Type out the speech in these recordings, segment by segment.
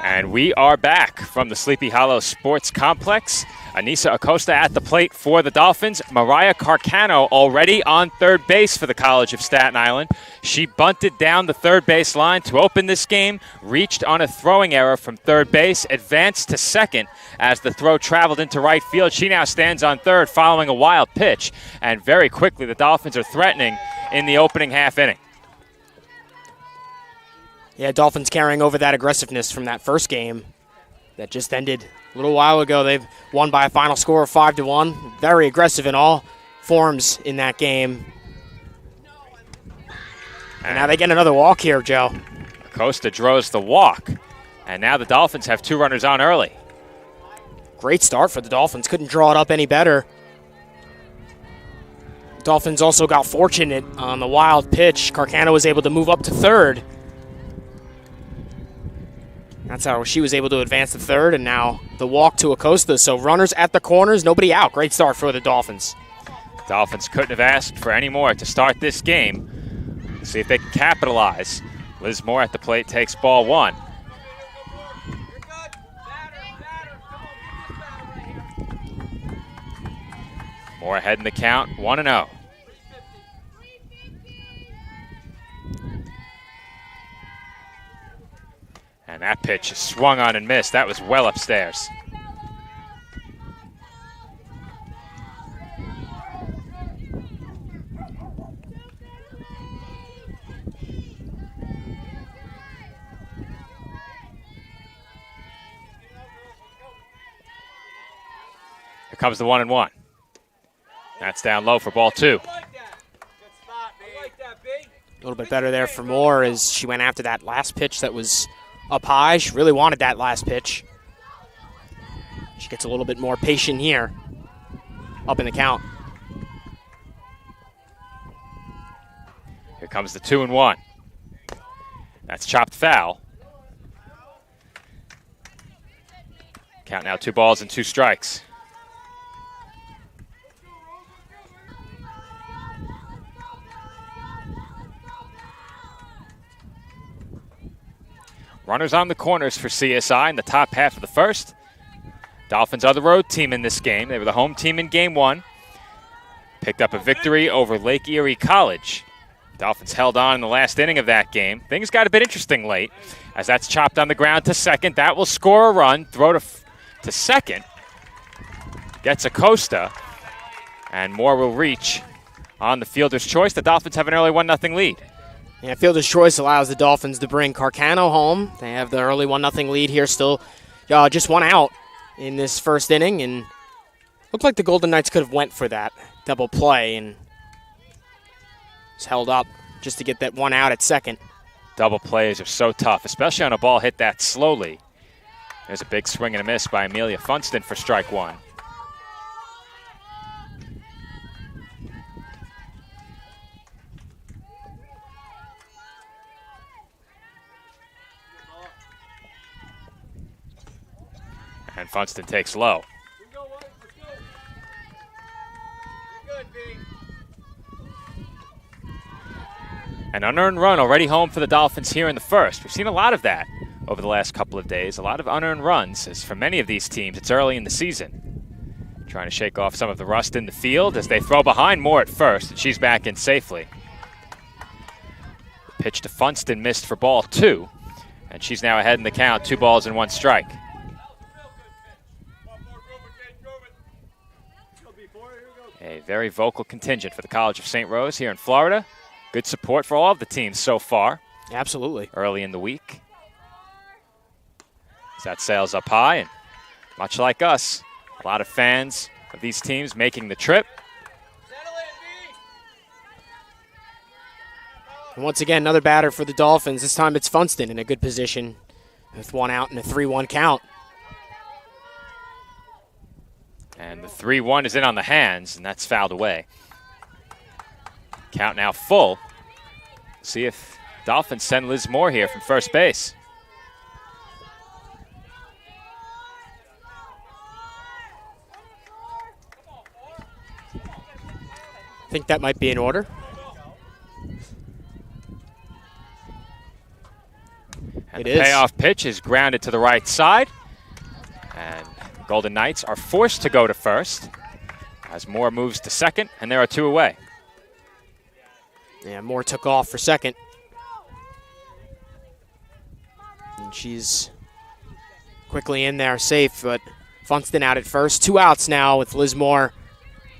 And we are back from the Sleepy Hollow Sports Complex. Anissa Acosta at the plate for the Dolphins. Mariah Carcano already on third base for the College of Staten Island. She bunted down the third base line to open this game, reached on a throwing error from third base, advanced to second as the throw traveled into right field. She now stands on third following a wild pitch. And very quickly, the Dolphins are threatening in the opening half inning. Yeah, Dolphins carrying over that aggressiveness from that first game that just ended a little while ago. They've won by a final score of 5-1. Very aggressive in all forms in that game. And now they get another walk here, Joe. Acosta draws the walk. And now the Dolphins have 2 runners on early. Great start for the Dolphins. Couldn't draw it up any better. Dolphins also got fortunate on the wild pitch. Carcano was able to move up to third. That's how she was able to advance to third, and now the walk to Acosta. So runners at the corners, nobody out. Great start for the Dolphins. Dolphins couldn't have asked for any more to start this game. Let's see if they can capitalize. Liz Moore at the plate takes ball 1. Moore ahead in the count, 1-0. And that pitch is swung on and missed. That was well upstairs. Here comes the 1-1. That's down low for ball 2. A little bit better there for Moore as she went after that last pitch that was up high. She really wanted that last pitch. She gets a little bit more patient here. Up in the count. Here comes the 2-1. That's chopped foul. Count now 2 balls and 2 strikes. Runners on the corners for CSI in the top half of the first. Dolphins are the road team in this game. They were the home team in game 1. Picked up a victory over Lake Erie College. Dolphins held on in the last inning of that game. Things got a bit interesting late as that's chopped on the ground to second. That will score a run. Throw to second. Gets Acosta. And Moore will reach on the fielder's choice. The Dolphins have an early 1-0 lead. Yeah, fielder's choice allows the Dolphins to bring Carcano home. They have the early 1-0 lead here, still just 1 out in this first inning, and looked like the Golden Knights could have went for that double play and was held up just to get that 1 out at second. Double plays are so tough, especially on a ball hit that slowly. There's a big swing and a miss by Amelia Funston for strike 1. And Funston takes low. An unearned run already home for the Dolphins here in the first. We've seen a lot of that over the last couple of days. A lot of unearned runs, as for many of these teams, it's early in the season. Trying to shake off some of the rust in the field as they throw behind Moore at first, and she's back in safely. The pitch to Funston missed for ball 2, and she's now ahead in the count, 2 balls and 1 strike. A very vocal contingent for the College of St. Rose here in Florida. Good support for all of the teams so far. Absolutely. Early in the week. As that sails up high, and much like us, a lot of fans of these teams making the trip. And once again, another batter for the Dolphins. This time it's Funston in a good position with 1 out and a 3-1 count. And the 3-1 is in on the hands, and that's fouled away. Count now full. See if Dolphins send Liz Moore here from first base. I think that might be in order. And the payoff pitch is grounded to the right side. And Golden Knights are forced to go to first as Moore moves to second, and there are two away. Yeah, Moore took off for second. And she's quickly in there, safe, but Funston out at first. 2 outs now with Liz Moore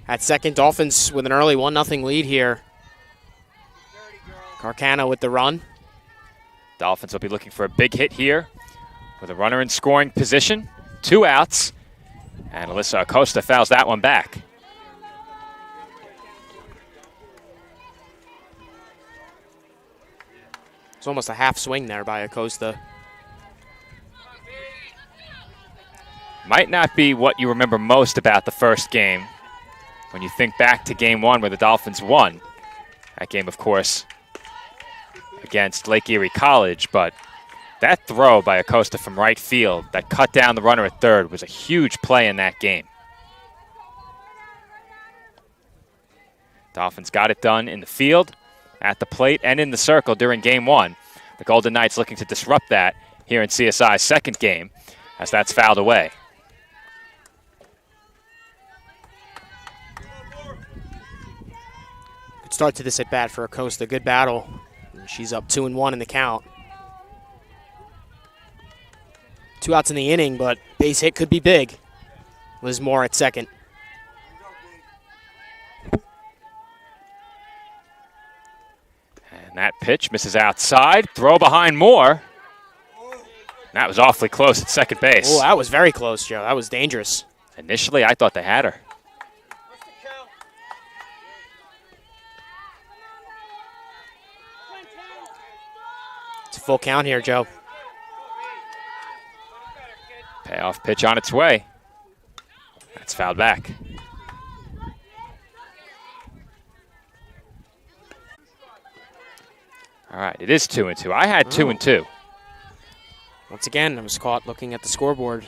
at second. Dolphins with an early 1-0 lead here. Carcano with the run. Dolphins will be looking for a big hit here with a runner in scoring position. 2 outs, and Alyssa Acosta fouls that one back. It's almost a half swing there by Acosta. Might not be what you remember most about the first game when you think back to game 1 where the Dolphins won. That game, of course, against Lake Erie College, but that throw by Acosta from right field that cut down the runner at third was a huge play in that game. Dolphins got it done in the field, at the plate, and in the circle during game 1. The Golden Knights looking to disrupt that here in CSI's second game as that's fouled away. Good start to this at bat for Acosta. Good battle. And she's up 2-1 in the count. 2 outs in the inning, but base hit could be big. Liz Moore at second. And that pitch misses outside. Throw behind Moore. That was awfully close at second base. Oh, that was very close, Joe. That was dangerous. Initially, I thought they had her. It's a full count here, Joe. Payoff pitch on its way. That's fouled back. All right, it is 2-2. I had 2-2. Once again, I was caught looking at the scoreboard.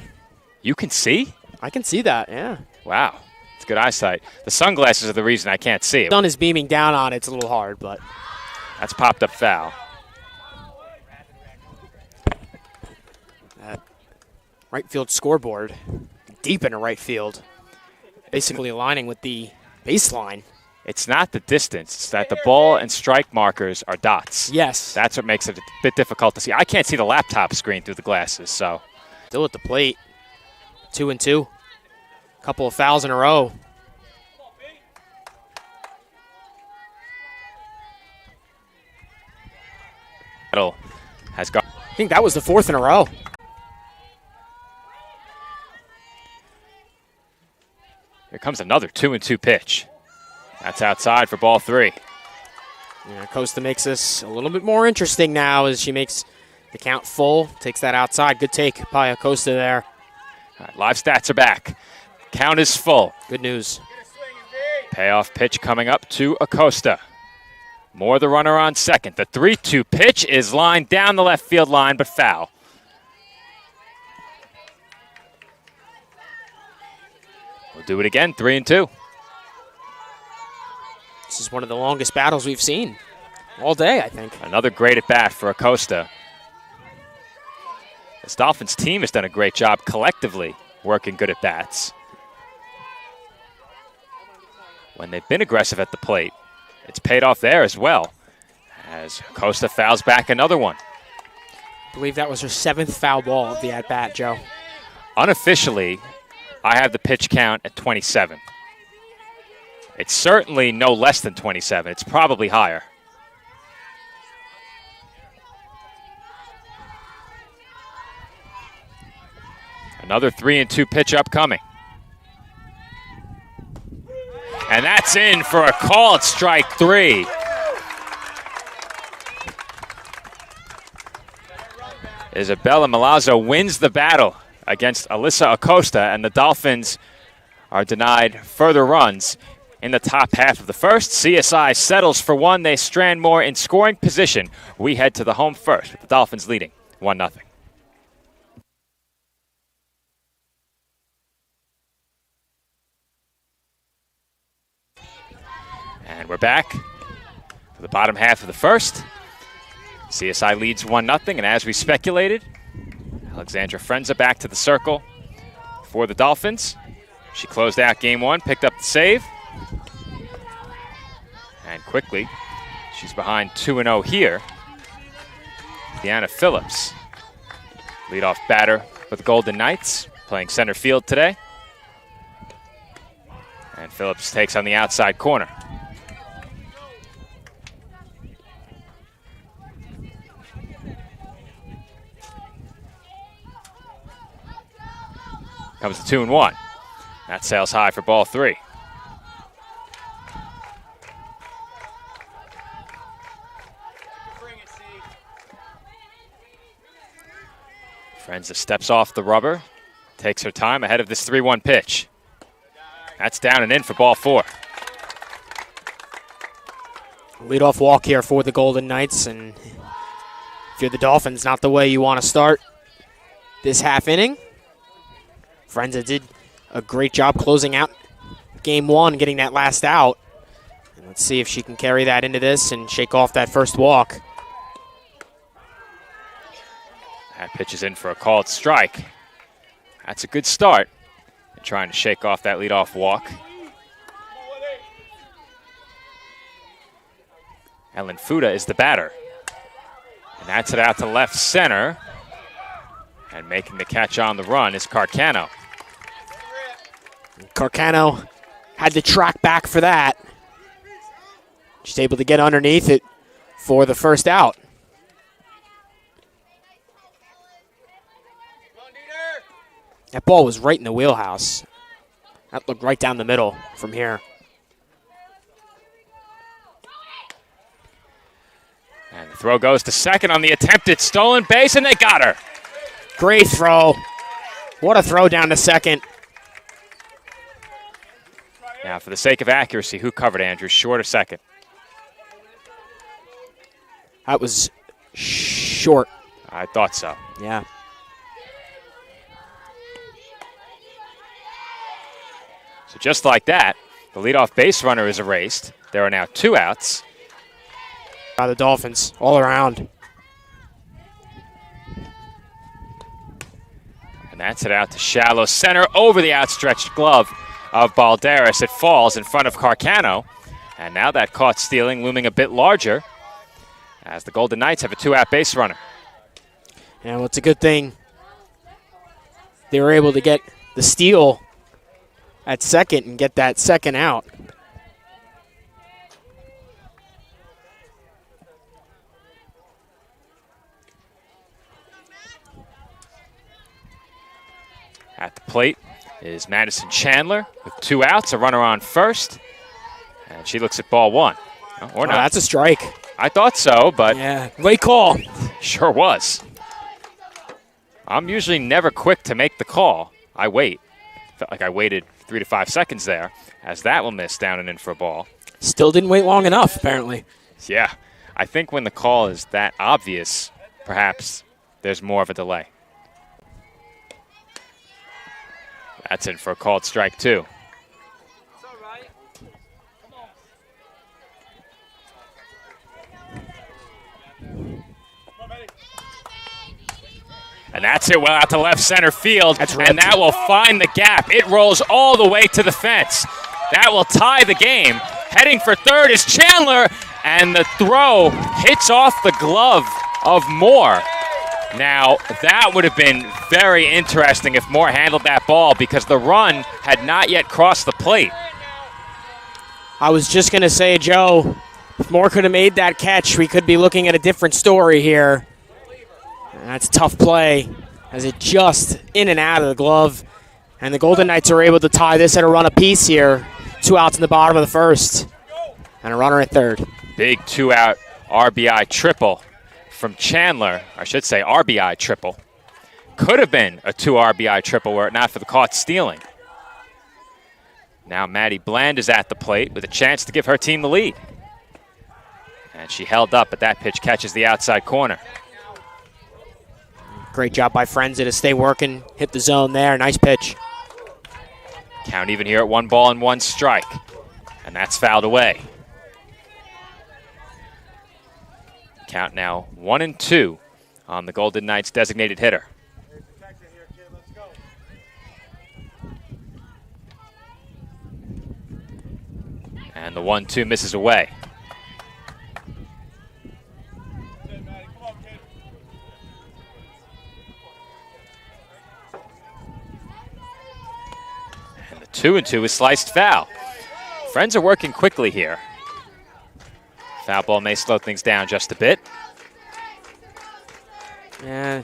You can see? I can see that, yeah. Wow, it's good eyesight. The sunglasses are the reason I can't see it. Sun is beaming down on it. It's a little hard, but That's popped up foul. that right field scoreboard, deep into right field, basically aligning with the baseline. It's not the distance. It's that the ball and strike markers are dots. Yes. That's what makes it a bit difficult to see. I can't see the laptop screen through the glasses, so. Still at the plate. 2-2. Couple of fouls in a row. Has got. I think that was the 4th in a row. Here comes another 2-2 pitch. That's outside for ball 3. Yeah, Costa makes this a little bit more interesting now as she makes the count full. Takes that outside. Good take by Acosta there. All right, live stats are back. Count is full. Good news. Payoff pitch coming up to Acosta. Moore the runner on second. The 3-2 pitch is lined down the left field line, but foul. We'll do it again, 3-2. This is one of the longest battles we've seen all day, I think. Another great at bat for Acosta. This Dolphins team has done a great job collectively working good at bats. When they've been aggressive at the plate, it's paid off there as well, as Acosta fouls back another one. I believe that was her 7th foul ball of the at-bat, Joe. Unofficially, I have the pitch count at 27. It's certainly no less than 27. It's probably higher. Another 3-2 pitch upcoming. And that's in for a called strike 3. Isabella Milazzo wins the battle against Alyssa Acosta, and the Dolphins are denied further runs in the top half of the first. CSI settles for 1. They strand Moore in scoring position. We head to the home first with the Dolphins leading 1-0. And we're back for the bottom half of the first. CSI leads 1-0, and as we speculated, Alexandra Frenza back to the circle for the Dolphins. She closed out game one, picked up the save. And quickly, she's behind 2-0 here. Deanna Phillips, leadoff batter for the Golden Knights, playing center field today. And Phillips takes on the outside corner. Comes the 2-1. That sails high for ball three. Frenza steps off the rubber, takes her time ahead of this 3-1 pitch. That's down and in for ball four. Leadoff walk here for the Golden Knights, and if you're the Dolphins, not the way you want to start this half inning. Frenza did a great job closing out game one, getting that last out. And let's see if she can carry that into this and shake off that first walk. That pitch is in for a called strike. That's a good start. And trying to shake off that leadoff walk. Ellen Fuda is the batter. And that's it out to left center. And making the catch on the run is Carcano. Carcano had to track back for that. She's able to get underneath it for the first out. That ball was right in the wheelhouse. That looked right down the middle from here. And the throw goes to second on the attempted stolen base, and they got her. Great throw. What a throw down to second. Now, for the sake of accuracy, who covered Andrews, short or second? That was short. I thought so. Yeah. So just like that, the leadoff base runner is erased. There are now two outs. By the Dolphins, all around. And that's it out to shallow center over the outstretched glove of Balderas. It falls in front of Carcano. And now that caught stealing looming a bit larger as the Golden Knights have a two-out base runner. Yeah, well, it's a good thing they were able to get the steal at second and get that second out. At the plate is Madison Chandler with two outs, a runner on first. And she looks at ball one. Oh, or not. That's a strike. I thought so, but yeah, late call. Sure was. I'm usually never quick to make the call. I wait. Felt like I waited 3 to 5 seconds there, as that will miss down and in for a ball. Still didn't wait long enough, apparently. Yeah, I think when the call is that obvious, perhaps there's more of a delay. That's in for a called strike, too. And that's it well out to left center field. And that will find the gap. It rolls all the way to the fence. That will tie the game. Heading for third is Chandler, and the throw hits off the glove of Moore. Now, that would have been very interesting if Moore handled that ball because the run had not yet crossed the plate. I was just going to say, Joe, if Moore could have made that catch, we could be looking at a different story here. That's a tough play as it just in and out of the glove. And the Golden Knights are able to tie this at a run apiece here. 2 outs in the bottom of the first. And a runner at third. Big 2-out RBI triple from Chandler. I should say RBI triple. Could have been a 2 RBI triple were it not for the caught stealing. Now Maddie Bland is at the plate with a chance to give her team the lead. And she held up, but that pitch catches the outside corner. Great job by Frenza to stay working, hit the zone there. Nice pitch. Count even here at 1 ball and 1 strike. And that's fouled away. Count now 1-2 on the Golden Knights designated hitter. And the 1-2 misses away. And the 2-2 is sliced foul. Friends are working quickly here. Foul ball may slow things down just a bit. Yeah,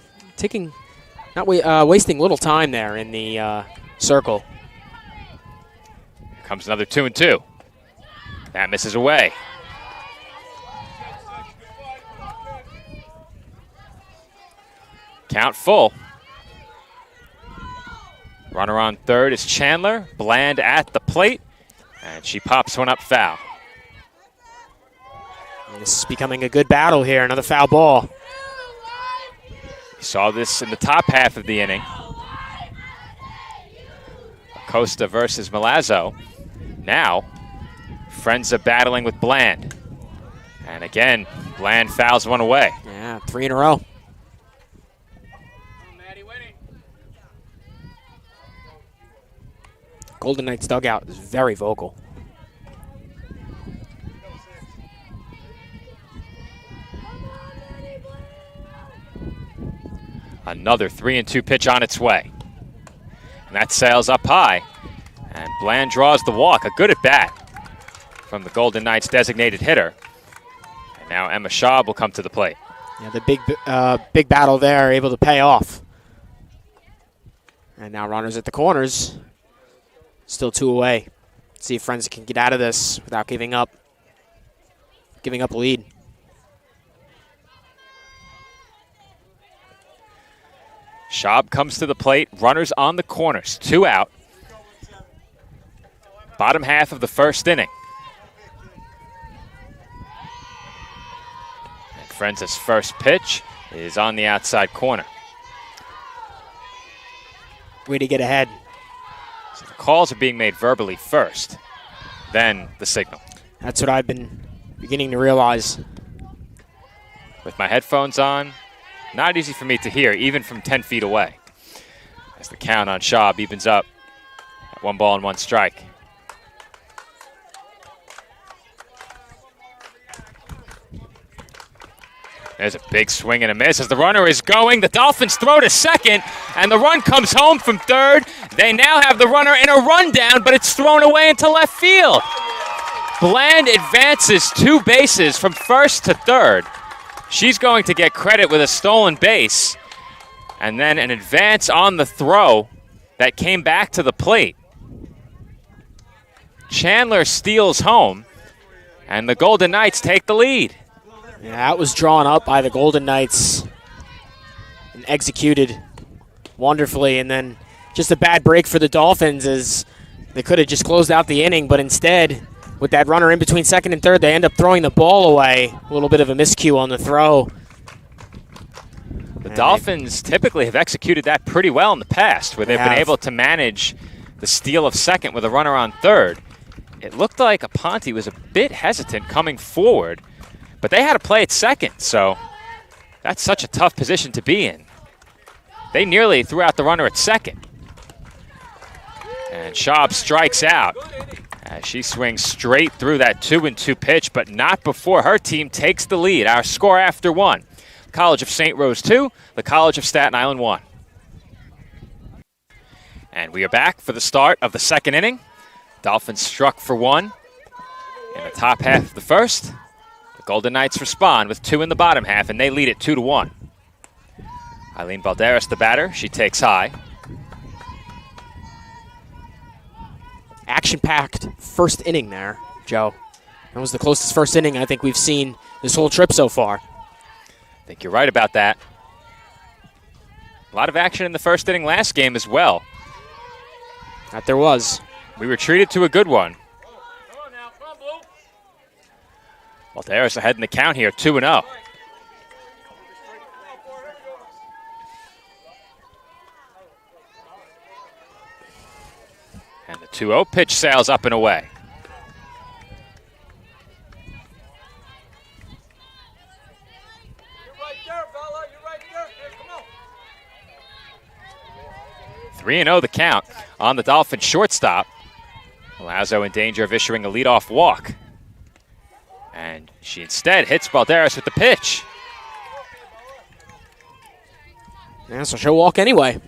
wasting little time there in the circle. Here comes another 2-2. That misses away. Count full. Runner on third is Chandler. Bland at the plate. And she pops one up foul. And this is becoming a good battle here. Another foul ball. We saw this in the top half of the inning. Acosta versus Milazzo. Now, Friends are battling with Bland. And again, Bland fouls one away. Yeah, 3 in a row. Golden Knights dugout is very vocal. Another 3-2 pitch on its way. And that sails up high. And Bland draws the walk. A good at bat from the Golden Knights designated hitter. And now Emma Schaub will come to the plate. Yeah, the big battle there, able to pay off. And now runners at the corners. Still 2 away. See if Friends can get out of this without giving up a lead. Schaub comes to the plate. Runners on the corners. 2 out. Bottom half of the first inning. And Friends' first pitch is on the outside corner. Way to get ahead. So the calls are being made verbally first, then the signal. That's what I've been beginning to realize. With my headphones on, not easy for me to hear, even from 10 feet away. As the count on Schaub evens up at 1 ball and 1 strike. There's a big swing and a miss as the runner is going. The Dolphins throw to second, and the run comes home from third. They now have the runner in a rundown, but it's thrown away into left field. Bland advances 2 bases from first to third. She's going to get credit with a stolen base, and then an advance on the throw that came back to the plate. Chandler steals home, and the Golden Knights take the lead. Yeah, that was drawn up by the Golden Knights and executed wonderfully. And then just a bad break for the Dolphins as they could have just closed out the inning, but instead, with that runner in between second and third, they end up throwing the ball away. A little bit of a miscue on the throw. The Dolphins typically have executed that pretty well in the past, where they've been able to manage the steal of second with a runner on third. It looked like Aponte was a bit hesitant coming forward, but they had to play at second, so that's such a tough position to be in. They nearly threw out the runner at second. And Schaub strikes out as she swings straight through that 2-2 pitch, but not before her team takes the lead. Our score after 1. College of St. Rose 2, the College of Staten Island 1. And we are back for the start of the second inning. Dolphins struck for 1 in the top half of the first. The Golden Knights respond with 2 in the bottom half, and they lead it 2-1. Eileen Balderas, the batter, she takes high. Action-packed first inning there, Joe. That was the closest first inning I think we've seen this whole trip so far. I think you're right about that. A lot of action in the first inning last game as well. That there was. We were treated to a good one. Balderas ahead in the count here, 2-0. And the 2-0 pitch sails up and away. 3-0 the count on the Dolphins shortstop. Lazo in danger of issuing a leadoff walk. And she instead hits Balderas with the pitch. Yeah, so she'll walk anyway.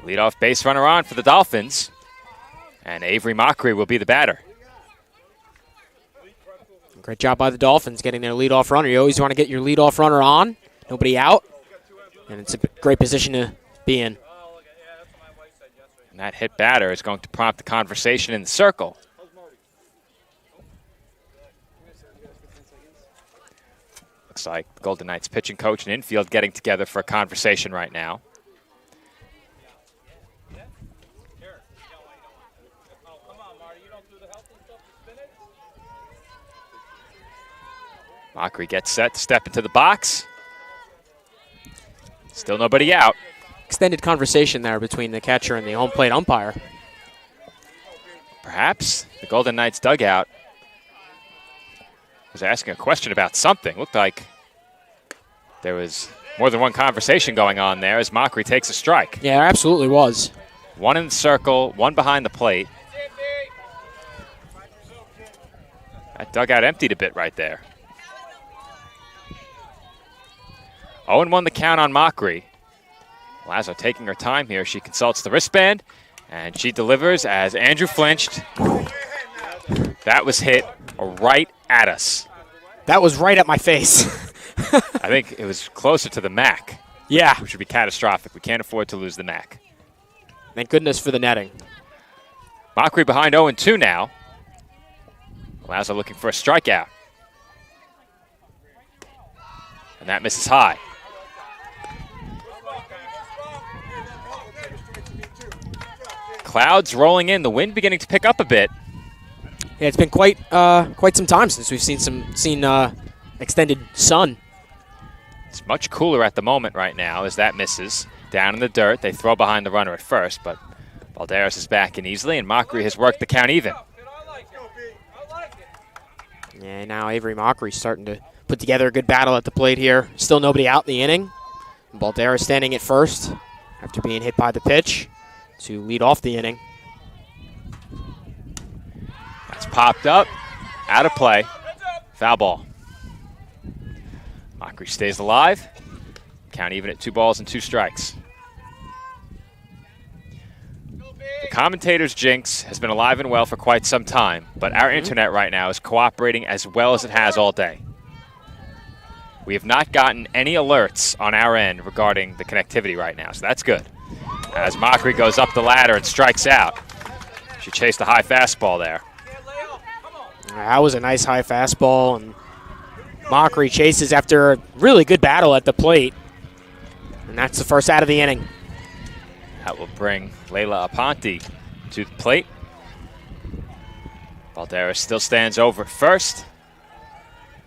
Leadoff base runner on for the Dolphins. And Avery Mockery will be the batter. Great job by the Dolphins getting their leadoff runner. You always want to get your leadoff runner on, nobody out. And it's a great position to be in. And that hit batter is going to prompt the conversation in the circle. Looks like the Golden Knights pitching coach and infield getting together for a conversation right now. Mockery gets set to step into the box. Still nobody out. Extended conversation there between the catcher and the home plate umpire. Perhaps the Golden Knights dugout was asking a question about something. Looked like there was more than one conversation going on there as Mockery takes a strike. Yeah, there absolutely was. One in the circle, one behind the plate. That dugout emptied a bit right there. 0-1 the count on Mockery. Lazo taking her time here. She consults the wristband, and she delivers as Andrew flinched. That was hit right at us. That was right at my face. I think it was closer to the MAC. Yeah. Which would be catastrophic. We can't afford to lose the MAC. Thank goodness for the netting. Mockery behind 0-2 now. Lazo looking for a strikeout. And that misses high. Clouds rolling in, the wind beginning to pick up a bit. Yeah, it's been quite some time since we've seen extended sun. It's much cooler at the moment right now as that misses. Down in the dirt, they throw behind the runner at first, but Balderas is back in easily, and Mockery has worked the count even. Yeah, now Avery Mockery starting to put together a good battle at the plate here. Still nobody out in the inning. Balderas standing at first after being hit by the pitch to lead off the inning. That's popped up, out of play, foul ball. Mockery stays alive. Count even at 2 balls and 2 strikes. The commentator's jinx has been alive and well for quite some time, but our internet right now is cooperating as well as it has all day. We have not gotten any alerts on our end regarding the connectivity right now, so that's good. As Mockery goes up the ladder and strikes out. She chased a high fastball there. That was a nice high fastball, and Mockery chases after a really good battle at the plate. And that's the first out of the inning. That will bring Layla Aponte to the plate. Balderas still stands over at first.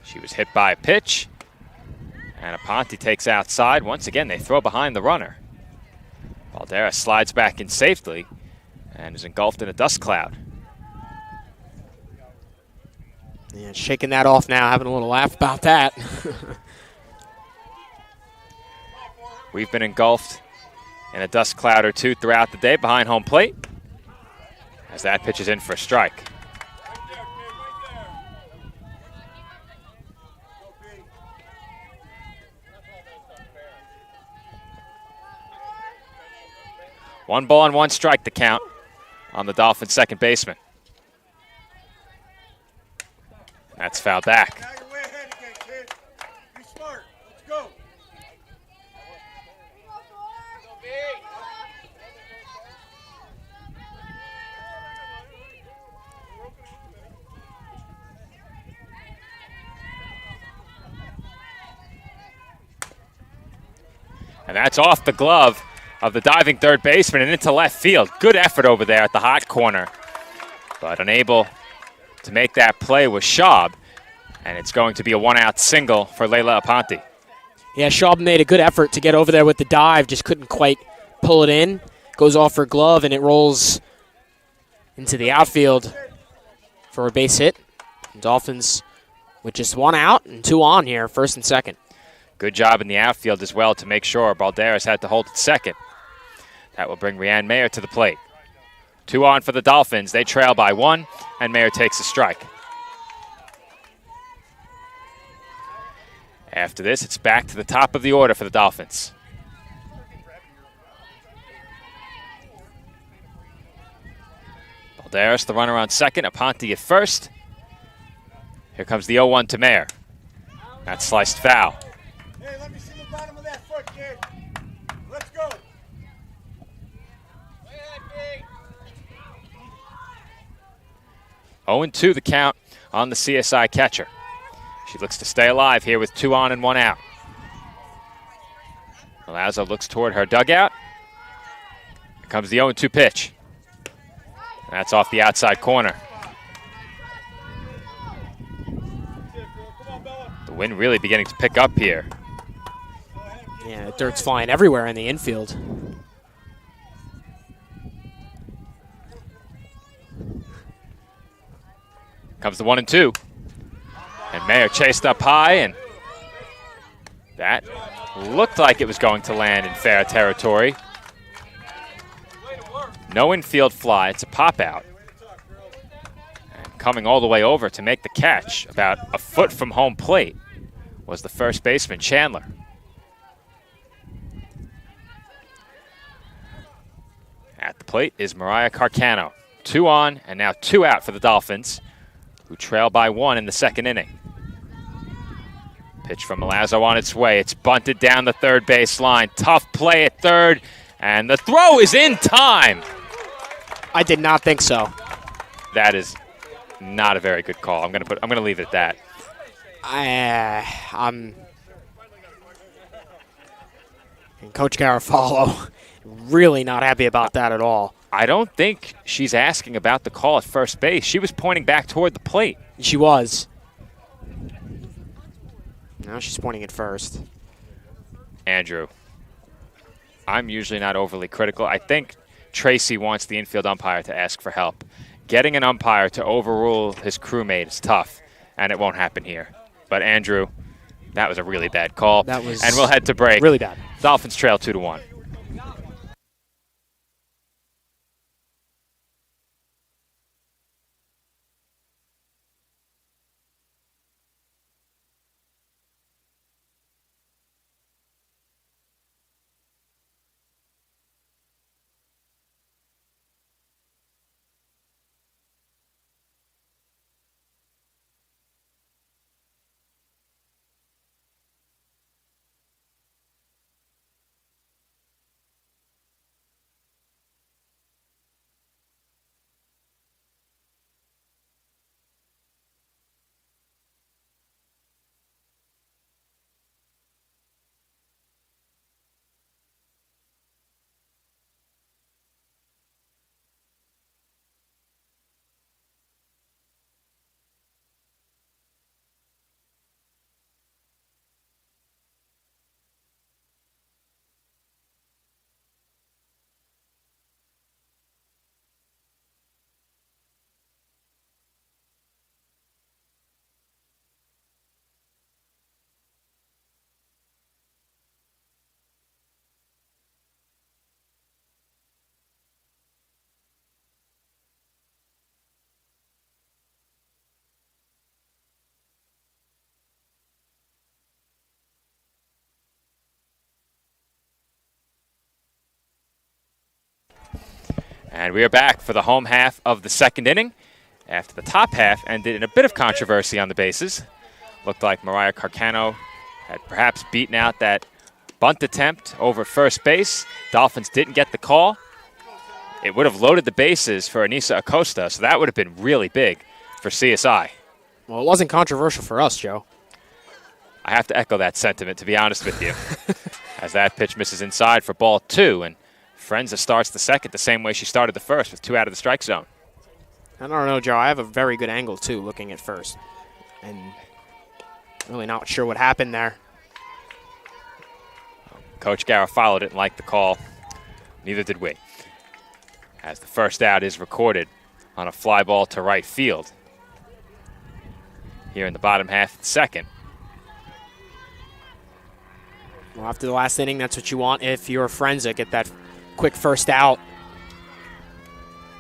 She was hit by a pitch. And Aponte takes outside. Once again, they throw behind the runner. Balderas slides back in safely and is engulfed in a dust cloud. Yeah, shaking that off now, having a little laugh about that. We've been engulfed in a dust cloud or two throughout the day behind home plate as that pitch is in for a strike. One ball and 1 strike to count on the Dolphins' second baseman. That's fouled back. And that's off the glove of the diving third baseman and into left field. Good effort over there at the hot corner, but unable to make that play was Schaub, and it's going to be a 1-out single for Layla Aponte. Yeah, Schaub made a good effort to get over there with the dive, just couldn't quite pull it in. Goes off her glove, and it rolls into the outfield for a base hit. Dolphins with just 1 out and 2 on here, first and second. Good job in the outfield as well to make sure Balderas had to hold at second. That will bring Rianne Mayer to the plate. 2 on for the Dolphins. They trail by 1, and Mayer takes a strike. After this, it's back to the top of the order for the Dolphins. Balderas, the runner on second. Aponte at first. Here comes the 0-1 to Mayer. That's sliced foul. Hey, let me see the bottom of that foot, kid. Let's go. 0-2 the count on the CSI catcher. She looks to stay alive here with 2 on and 1 out. Milazzo looks toward her dugout. Here comes the 0-2 pitch. That's off the outside corner. The wind really beginning to pick up here. Yeah, dirt's flying everywhere in the infield. Comes the 1-2. And Mayer chased up high, and that looked like it was going to land in fair territory. No infield fly, it's a pop out. And coming all the way over to make the catch, about a foot from home plate, was the first baseman, Chandler. At the plate is Mariah Carcano. 2 on and now 2 out for the Dolphins, who trail by 1 in the second inning. Pitch from Milazzo on its way. It's bunted down the third base line. Tough play at third, and the throw is in time. I did not think so. That is not a very good call. I'm gonna leave it at that. And Coach Garofalo really not happy about that at all. I don't think she's asking about the call at first base. She was pointing back toward the plate. She was. Now she's pointing at first. Andrew, I'm usually not overly critical. I think Tracy wants the infield umpire to ask for help. Getting an umpire to overrule his crewmate is tough, and it won't happen here. But Andrew, that was a really bad call. That was and we'll head to break. Really bad. Dolphins trail 2-1. And we are back for the home half of the second inning after the top half ended in a bit of controversy on the bases. Looked like Mariah Carcano had perhaps beaten out that bunt attempt over first base. Dolphins didn't get the call. It would have loaded the bases for Anissa Acosta, so that would have been really big for CSI. Well, it wasn't controversial for us, Joe. I have to echo that sentiment, to be honest with you, as that pitch misses inside for ball 2, and Frenza starts the second the same way she started the first, with 2 out of the strike zone. I don't know, Joe. I have a very good angle, too, looking at first. And really not sure what happened there. Coach Garofalo didn't like the call. Neither did we. As the first out is recorded on a fly ball to right field. Here in the bottom half of the second. Well, after the last inning, that's what you want if you're Frenza. Get that quick first out.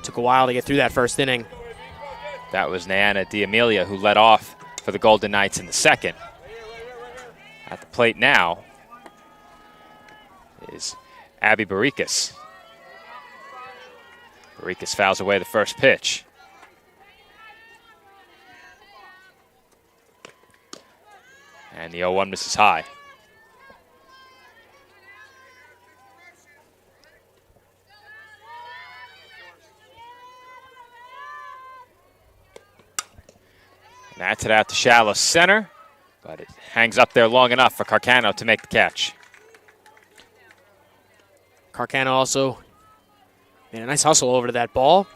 Took a while to get through that first inning. That was Nayana D'Amelia who led off for the Golden Knights in the second. At the plate now is Abby Barrikas. Barrikas fouls away the first pitch. And the 0-1 misses high. That's it out to shallow center, but it hangs up there long enough for Carcano to make the catch. Carcano also made a nice hustle over to that ball.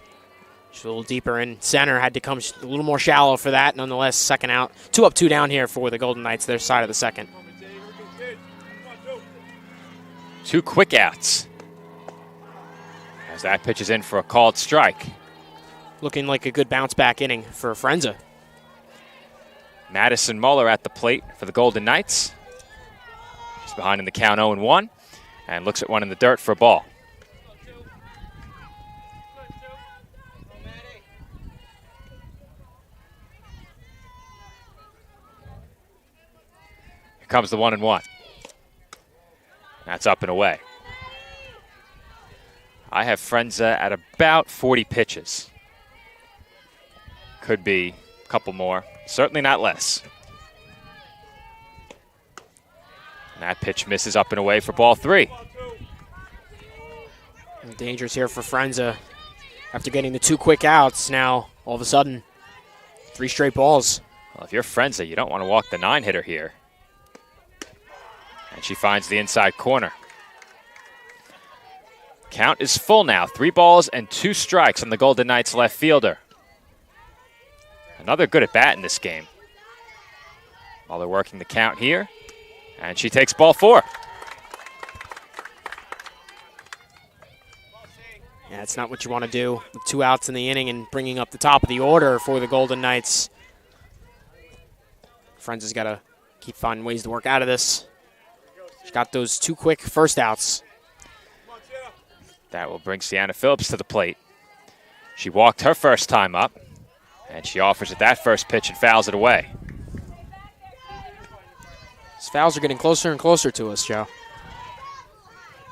Just a little deeper in center, had to come a little more shallow for that. Nonetheless, second out. 2 up, 2 down here for the Golden Knights, their side of the second. 2 quick outs. As that pitch is in for a called strike. Looking like a good bounce back inning for Frenza. Madison Muller at the plate for the Golden Knights. She's behind in the count 0-1 and looks at one in the dirt for a ball. Here comes the 1-1. That's up and away. I have Frenza at about 40 pitches. Could be a couple more. Certainly not less. And that pitch misses up and away for ball 3. And dangerous here for Frenza. After getting the 2 quick outs, now all of a sudden, 3 straight balls. Well, if you're Frenza, you don't want to walk the 9-hitter here. And she finds the inside corner. Count is full now. 3 balls and 2 strikes on the Golden Knights left fielder. Another good at bat in this game. While they're working the count here. And she takes ball 4. Yeah, it's not what you want to do with 2 outs in the inning and bringing up the top of the order for the Golden Knights. Frenza's got to keep finding ways to work out of this. She's got those 2 quick first outs. That will bring Sienna Phillips to the plate. She walked her first time up. And she offers it that first pitch and fouls it away. These fouls are getting closer and closer to us, Joe.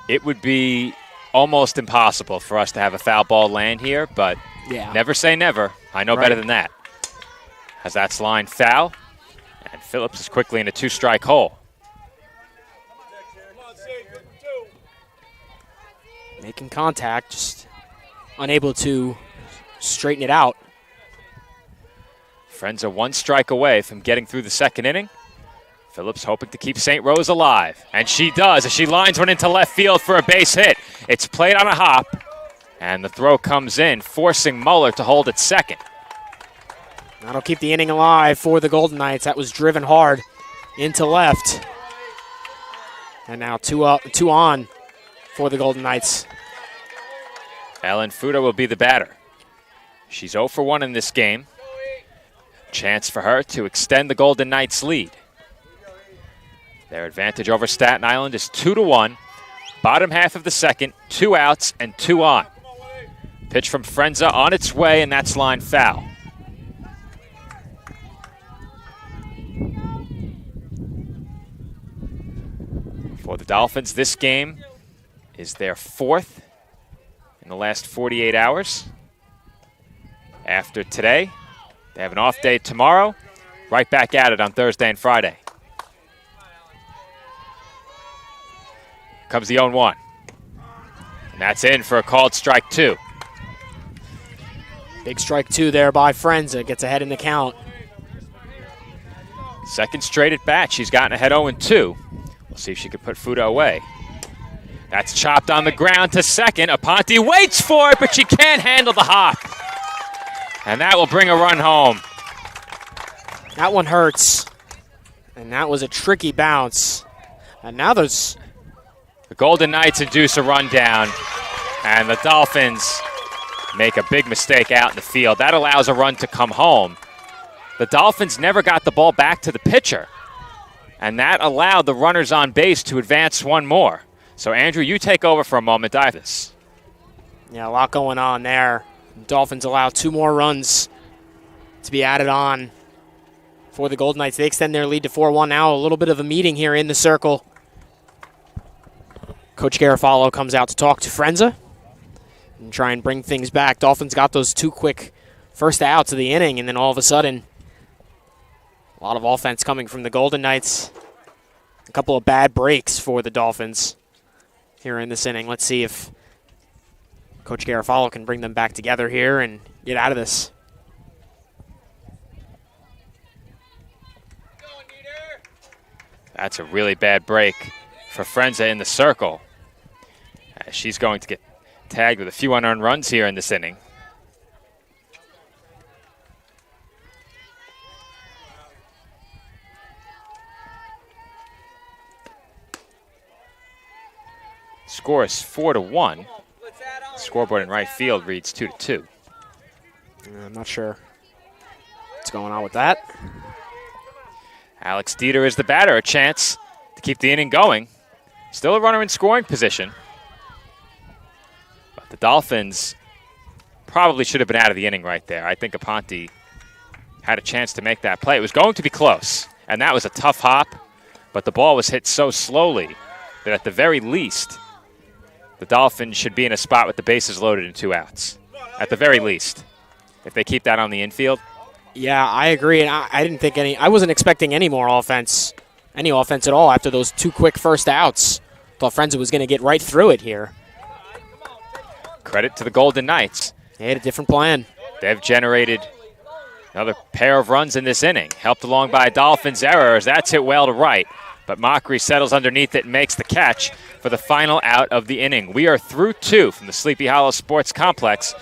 It would be almost impossible for us to have a foul ball land here, but never say never. I know better than that. As that's line foul, and Phillips is quickly in a 2-strike hole. Making contact, just unable to straighten it out. Frenza 1 strike away from getting through the second inning. Phillips hoping to keep St. Rose alive. And she does as she lines one into left field for a base hit. It's played on a hop. And the throw comes in, forcing Muller to hold at second. That'll keep the inning alive for the Golden Knights. That was driven hard into left. And now 2 up, 2 on for the Golden Knights. Ellen Fuda will be the batter. She's 0 for 1 in this game. Chance for her to extend the Golden Knights' lead. Their advantage over Staten Island is 2-1. Bottom half of the second, 2 outs and 2 on. Pitch from Frenza on its way, and that's line foul. For the Dolphins, this game is their 4th in the last 48 hours. After today, they have an off day tomorrow, right back at it on Thursday and Friday. Comes the 0-1. And that's in for a called strike 2. Big strike 2 there by Frenza. Gets ahead in the count. Second straight at bat. She's gotten ahead 0-2. We'll see if she can put Fuda away. That's chopped on the ground to second. Aponte waits for it, but she can't handle the hop. And that will bring a run home. That one hurts. And that was a tricky bounce. And now there's... The Golden Knights induce a run down. And the Dolphins make a big mistake out in the field. That allows a run to come home. The Dolphins never got the ball back to the pitcher. And that allowed the runners on base to advance one more. So, Andrew, you take over for a moment. Dive this. Yeah, a lot going on there. Dolphins allow 2 more runs to be added on for the Golden Knights. They extend their lead to 4-1 now. A little bit of a meeting here in the circle. Coach Garofalo comes out to talk to Frenza and try and bring things back. Dolphins got those 2 quick first outs of the inning, and then all of a sudden, a lot of offense coming from the Golden Knights. A couple of bad breaks for the Dolphins here in this inning. Let's see if Coach Garofalo can bring them back together here and get out of this. That's a really bad break for Frenza in the circle. She's going to get tagged with a few unearned runs here in this inning. Score is 4-1. Scoreboard in right field reads 2-2. I'm not sure what's going on with that. Alex Dieter is the batter, a chance to keep the inning going. Still a runner in scoring position. But the Dolphins probably should have been out of the inning right there. I think Aponte had a chance to make that play. It was going to be close, and that was a tough hop, but the ball was hit so slowly that at the very least, the Dolphins should be in a spot with the bases loaded and 2 outs. At the very least, if they keep that on the infield. Yeah, I agree, and I didn't think I wasn't expecting any more offense, any offense at all after those 2 quick first outs. Thought Frenza was going to get right through it here. Credit to the Golden Knights. They had a different plan. They've generated another pair of runs in this inning, helped along by Dolphins' errors. That's hit well to right, but Mockery settles underneath it and makes the catch for the final out of the inning. We are through 2 from the Sleepy Hollow Sports Complex.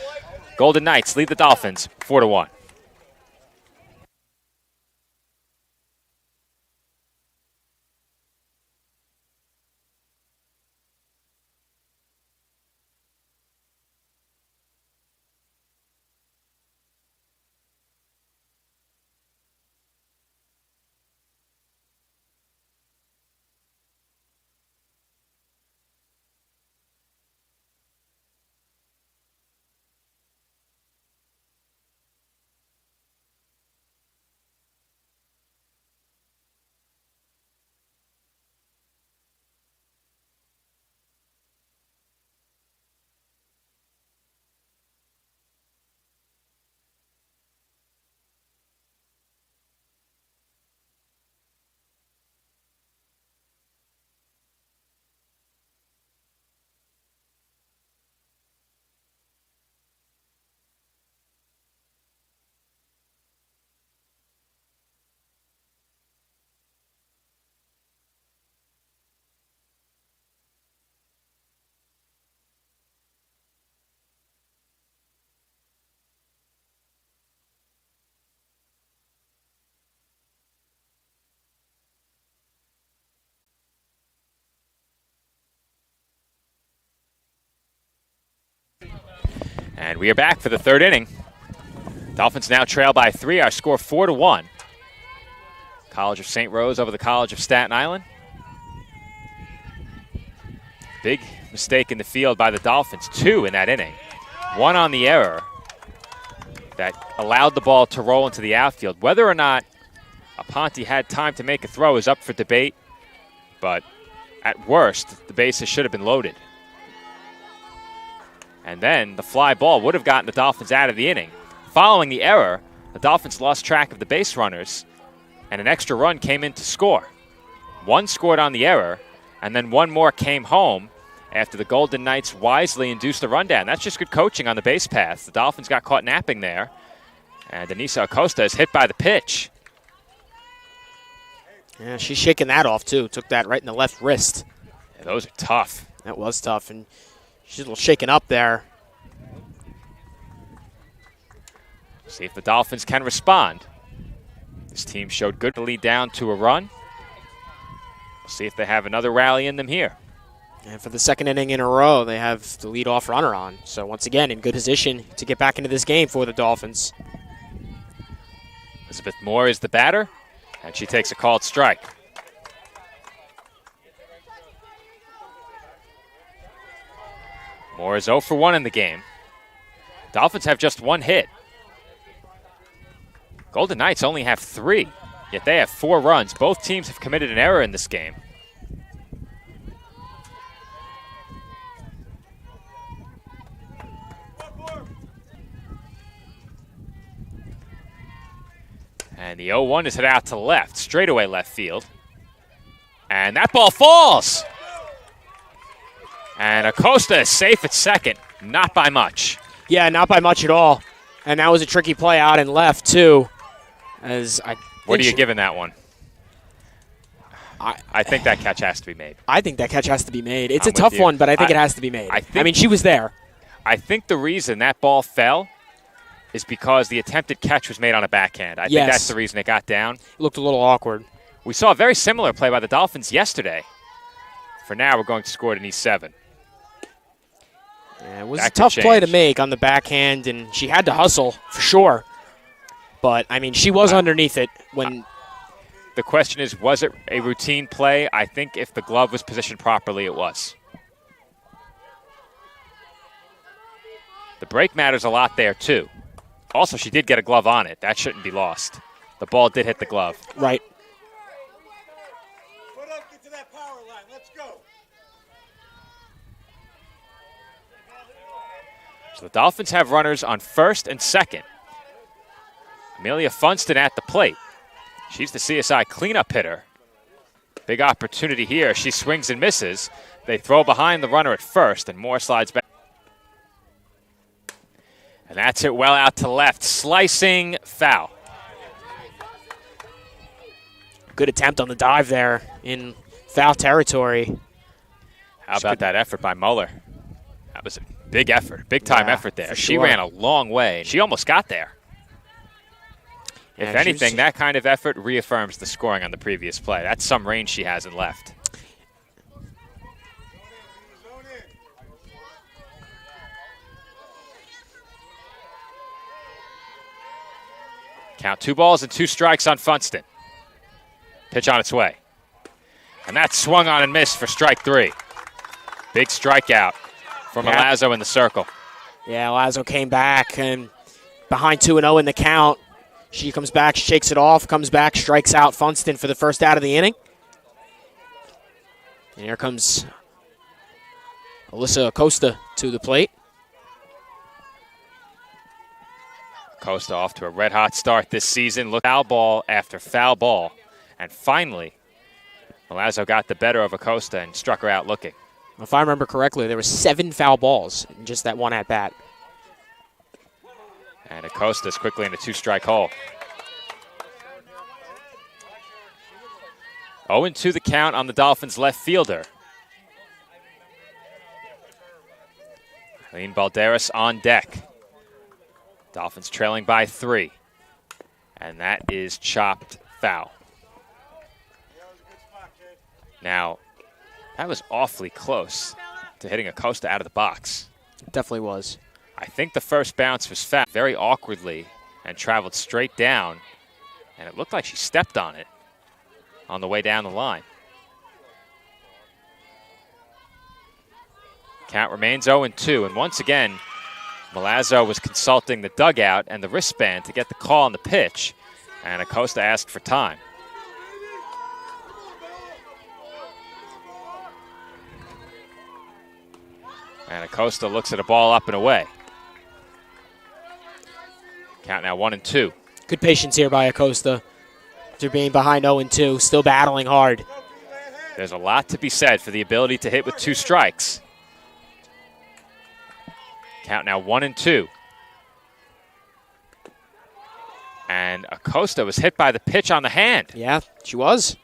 Golden Knights lead the Dolphins 4-1. And we are back for the 3rd inning. Dolphins now trail by 3. Our score 4-1. College of St. Rose over the College of Staten Island. Big mistake in the field by the Dolphins. 2 in that inning. 1 on the error that allowed the ball to roll into the outfield. Whether or not Aponte had time to make a throw is up for debate, but at worst, the bases should have been loaded. And then the fly ball would have gotten the Dolphins out of the inning. Following the error, the Dolphins lost track of the base runners, and an extra run came in to score. 1 scored on the error, and then 1 more came home after the Golden Knights wisely induced a rundown. That's just good coaching on the base paths. The Dolphins got caught napping there, and Denisa Acosta is hit by the pitch. Yeah, she's shaking that off, too. Took that right in the left wrist. Yeah, those are tough. That was tough, and she's a little shaken up there. See if the Dolphins can respond. This team showed good to lead down to a run. We'll see if they have another rally in them here. And for the 2nd inning in a row, they have the leadoff runner on. So once again, in good position to get back into this game for the Dolphins. Elizabeth Moore is the batter, and she takes a called strike. Moore is 0 for 1 in the game. Dolphins have just 1 hit. Golden Knights only have 3, yet they have 4 runs. Both teams have committed an error in this game. And the 0-1 is hit out to left, straightaway left field. And that ball falls. And Acosta is safe at second, not by much. Yeah, not by much at all. And that was a tricky play out and left, too. What are you giving that one? I think that catch has to be made. I think that catch has to be made. It's I'm a tough with you. one, but I think it has to be made. I mean, she was there. I think the reason that ball fell is because the attempted catch was made on a backhand. I think that's the reason it got down. It looked a little awkward. We saw a very similar play by the Dolphins yesterday. For now, we're going to score it in E7. Yeah, it was a tough play to make on the backhand, and she had to hustle, for sure. But, I mean, she was underneath it when... The question is, was it a routine play? I think if the glove was positioned properly, it was. The break matters a lot there, too. Also, she did get a glove on it. That shouldn't be lost. The ball did hit the glove. Right. Put up, get to that power line. Let's go. So the Dolphins have runners on first and second. Amelia Funston at the plate. She's the CSI cleanup hitter. Big opportunity here. She swings and misses. They throw behind the runner at first, and Moore slides back. And that's it well out to left. Slicing foul. Good attempt on the dive there in foul territory. How about that effort by Muller? That was a big effort, big-time effort there. She sure. ran a long way. She almost got there. If anything, that kind of effort reaffirms the scoring on the previous play. That's some range she has in left. Count 2 balls and 2 strikes on Funston. Pitch on its way. And that swung on and missed for strike 3. Big strikeout for Milazzo in the circle. Yeah, Milazzo came back and behind 2-0 in the count. She comes back, shakes it off, comes back, strikes out Funston for the first out of the inning. And here comes Alyssa Acosta to the plate. Acosta off to a red-hot start this season. Look, foul ball after foul ball. And finally, Milazzo got the better of Acosta and struck her out looking. If I remember correctly, there were 7 foul balls in just that one at-bat. And Acosta's quickly in a 2-strike hole. 0-2 the count on the Dolphins' left fielder. Eileen Balderas on deck. Dolphins trailing by 3. And that is chopped foul. Now, that was awfully close to hitting Acosta out of the box. It definitely was. I think the first bounce was foul very awkwardly and traveled straight down, and it looked like she stepped on it on the way down the line. Count remains 0-2, and once again, Milazzo was consulting the dugout and the wristband to get the call on the pitch, and Acosta asked for time. And Acosta looks at a ball up and away. Count now 1-2. Good patience here by Acosta. After being behind 0-2, still battling hard. There's a lot to be said for the ability to hit with 2 strikes. Count now 1-2. And Acosta was hit by the pitch on the hand. Yeah, she was.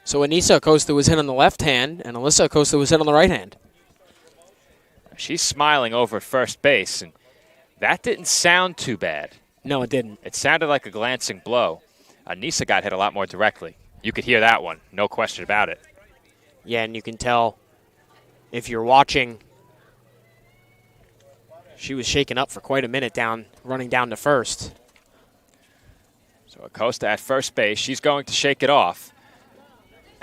So Anissa Acosta was hit on the left hand, and Alyssa Acosta was hit on the right hand. She's smiling over at first base, and that didn't sound too bad. No, it didn't. It sounded like a glancing blow. Anissa got hit a lot more directly. You could hear that one, no question about it. Yeah, and you can tell if you're watching, she was shaken up for quite a minute running down to first. So Acosta at first base, she's going to shake it off.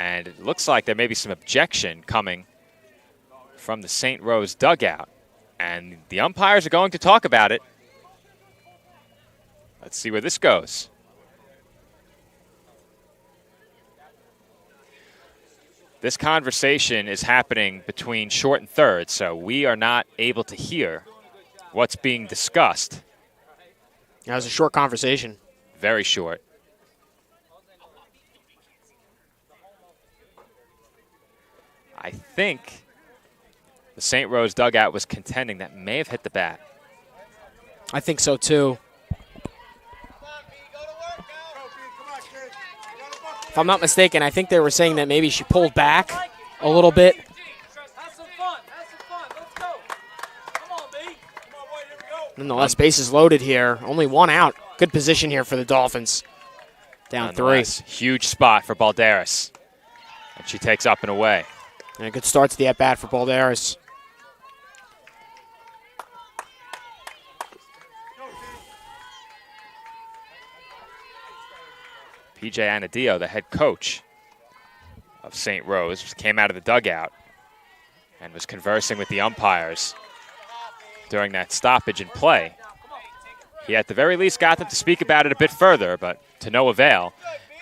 And it looks like there may be some objection coming from the St. Rose dugout. And the umpires are going to talk about it. Let's see where this goes. This conversation is happening between short and third, so we are not able to hear what's being discussed. That was a short conversation. Very short. I think the St. Rose dugout was contending that may have hit the bat. I think so, too. If I'm not mistaken, I think they were saying that maybe she pulled back a little bit. Nonetheless, bases loaded here. Only one out. Good position here for the Dolphins. Down 3. Huge spot for Balderas. And she takes up and away. And a good start to the at-bat for Balderas. PJ Anadio, the head coach of St. Rose, came out of the dugout and was conversing with the umpires during that stoppage in play. He at the very least got them to speak about it a bit further, but to no avail.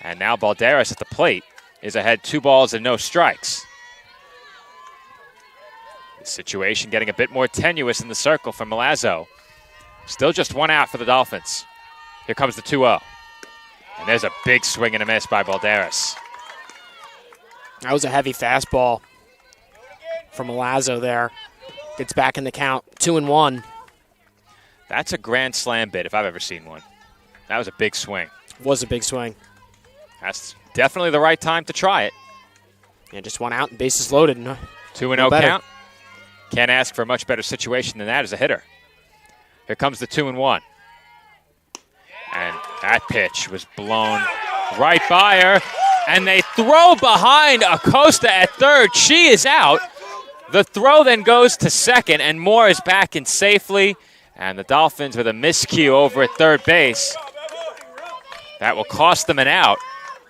And now Balderas at the plate is ahead 2 balls and no strikes. The situation getting a bit more tenuous in the circle for Milazzo. Still just 1 out for the Dolphins. Here comes the 2-0. And there's a big swing and a miss by Balderas. That was a heavy fastball from Milazzo there. Gets back in the count, 2-1. That's a grand slam bid if I've ever seen one. That was a big swing. Was a big swing. That's definitely the right time to try it. Yeah, just 1 out and bases loaded. 2-0 count. Can't ask for a much better situation than that as a hitter. Here comes the 2-1. And that pitch was blown right by her. And they throw behind Acosta at third. She is out. The throw then goes to second, and Moore is back in safely. And the Dolphins with a miscue over at third base. That will cost them an out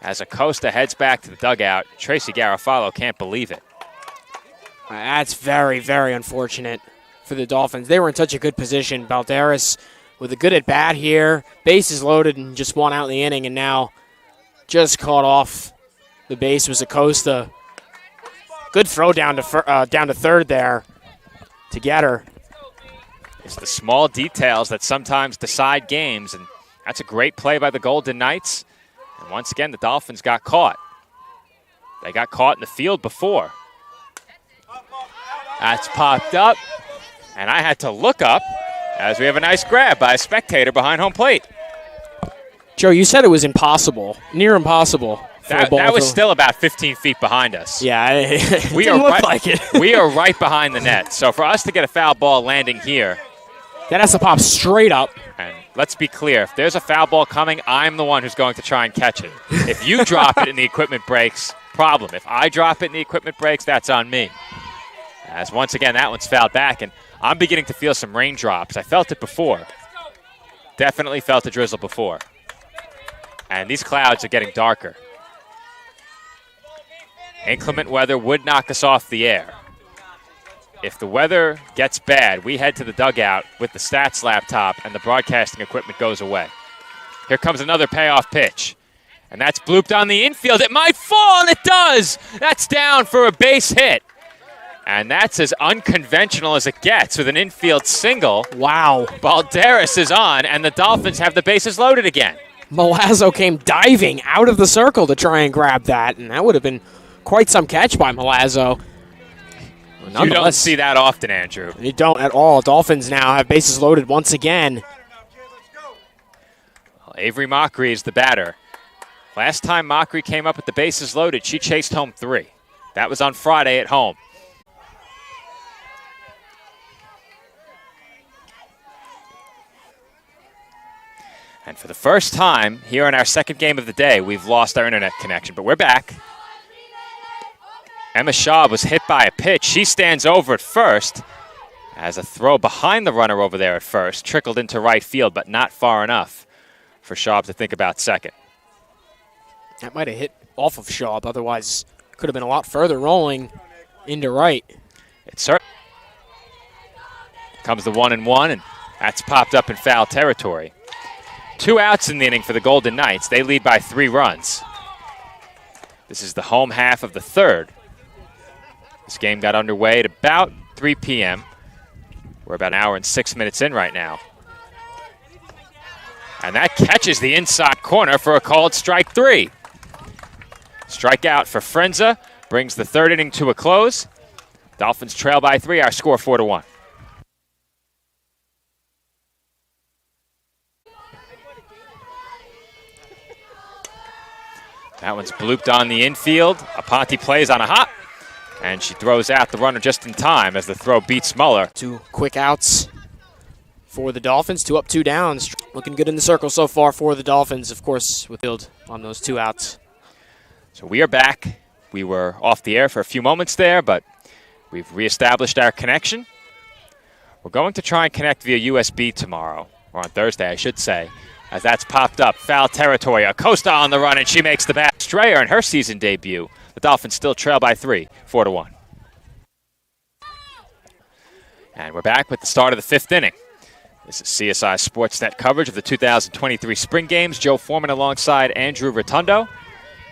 as Acosta heads back to the dugout. Tracy Garofalo can't believe it. That's very, very unfortunate for the Dolphins. They were in such a good position. Balderas with a good at-bat here. Bases loaded and just 1 out in the inning, and now just caught off the base was Acosta. Good throw down to third there to get her. It's the small details that sometimes decide games, and that's a great play by the Golden Knights. And once again, the Dolphins got caught. They got caught in the field before. That's popped up, and I had to look up as we have a nice grab by a spectator behind home plate. Joe, you said it was impossible, near impossible. That was still about 15 feet behind us. Yeah, it didn't look like it. We are right behind the net. So for us to get a foul ball landing here. That has to pop straight up. And let's be clear, if there's a foul ball coming, I'm the one who's going to try and catch it. If you drop it and the equipment breaks, problem. If I drop it and the equipment breaks, that's on me. As once again, that one's fouled back, and I'm beginning to feel some raindrops. I felt it before. Definitely felt the drizzle before. And these clouds are getting darker. Inclement weather would knock us off the air. If the weather gets bad, we head to the dugout with the stats laptop and the broadcasting equipment goes away. Here comes another payoff pitch. And that's blooped on the infield. It might fall, and it does. That's down for a base hit. And that's as unconventional as it gets with an infield single. Wow. Balderas is on, and the Dolphins have the bases loaded again. Milazzo came diving out of the circle to try and grab that, and that would have been quite some catch by Milazzo. You don't see that often, Andrew. You don't at all. Dolphins now have bases loaded once again. Well, Avery Mockery is the batter. Last time Mockery came up with the bases loaded, she chased home 3. That was on Friday at home. And for the first time here in our second game of the day, we've lost our internet connection, but we're back. Emma Shaw was hit by a pitch. She stands over at first as a throw behind the runner over there at first trickled into right field, but not far enough for Shaw to think about second. That might have hit off of Shaw, otherwise could have been a lot further rolling into right. It certainly. Comes the 1-1, and that's popped up in foul territory. 2 outs in the inning for the Golden Knights. They lead by 3 runs. This is the home half of the third. This game got underway at about 3 p.m. We're about an hour and 6 minutes in right now. And that catches the inside corner for a called strike 3. Strikeout for Frenza brings the third inning to a close. Dolphins trail by 3. Our score 4-1. That one's blooped on the infield. Aponte plays on a hop, and she throws out the runner just in time as the throw beats Muller. 2 quick outs for the Dolphins. 2 up, 2 down. Looking good in the circle so far for the Dolphins, of course, with field on those 2 outs. So we are back. We were off the air for a few moments there, but we've reestablished our connection. We're going to try and connect via USB tomorrow, or on Thursday, I should say, as that's popped up. Foul territory. Acosta on the run, and she makes the bat. Strayer in her season debut. The Dolphins still trail by 3, 4-1. And we're back with the start of the 5th inning. This is CSI Sportsnet coverage of the 2023 Spring Games. Joe Foreman alongside Andrew Rotundo,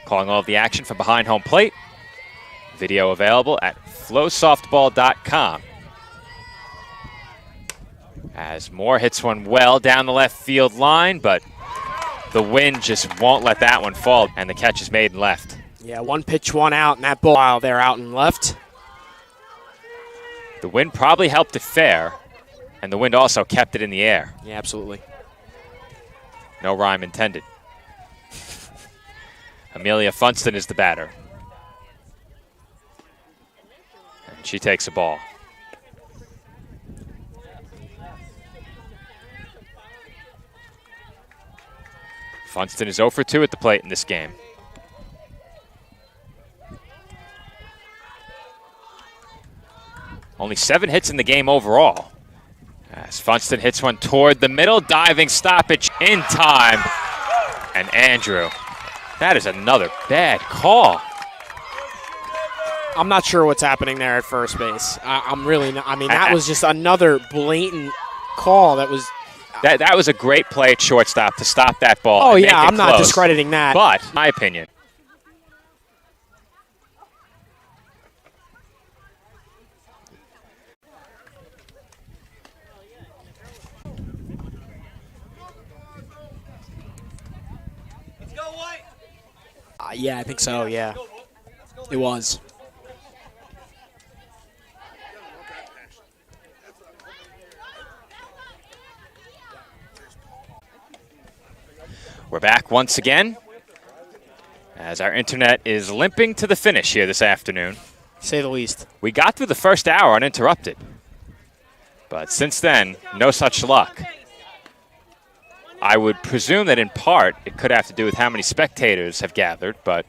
calling all of the action from behind home plate. Video available at flowsoftball.com. As Moore hits one well down the left field line, but the wind just won't let that one fall, and the catch is made and left. Yeah, 1 pitch, 1 out, and that ball while they're out and left. The wind probably helped it fair, and the wind also kept it in the air. Yeah, absolutely. No rhyme intended. Amelia Funston is the batter. And she takes a ball. Funston is 0 for 2 at the plate in this game. Only 7 hits in the game overall. As Funston hits one toward the middle, diving stoppage in time. And Andrew, that is another bad call. I'm not sure what's happening there at first base. I'm really not. I mean, that was just another blatant call that was... That was a great play at shortstop to stop that ball. Oh, yeah, I'm not discrediting that. But, my opinion. Yeah, I think so, yeah. It was. We're back once again as our internet is limping to the finish here this afternoon. To say the least. We got through the first hour uninterrupted, but since then, no such luck. I would presume that in part it could have to do with how many spectators have gathered, but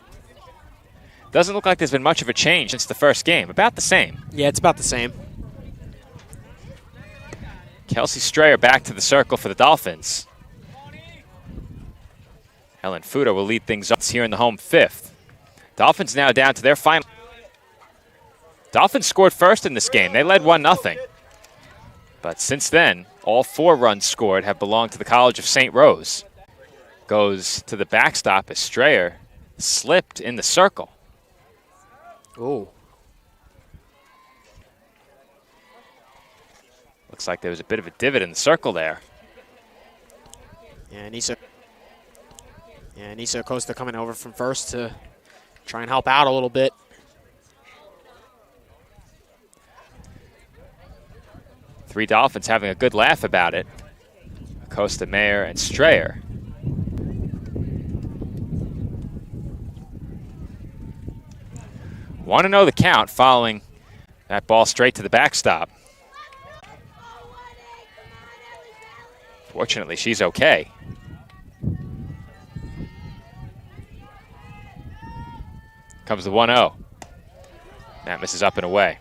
it doesn't look like there's been much of a change since the first game. About the same. Yeah, it's about the same. Kelsey Strayer back to the circle for the Dolphins. Ellen Fuda will lead things up here in the home 5th. Dolphins now down to their final. Dolphins scored first in this game. They led 1-0. But since then, all 4 runs scored have belonged to the College of St. Rose. Goes to the backstop as Strayer slipped in the circle. Ooh. Looks like there was a bit of a divot in the circle there. Yeah, Nisa Acosta coming over from first to try and help out a little bit. Three Dolphins having a good laugh about it. Acosta, Mayer, and Strayer. Want to know the count following that ball straight to the backstop. Fortunately, she's okay. Comes the 1-0. That misses up and away.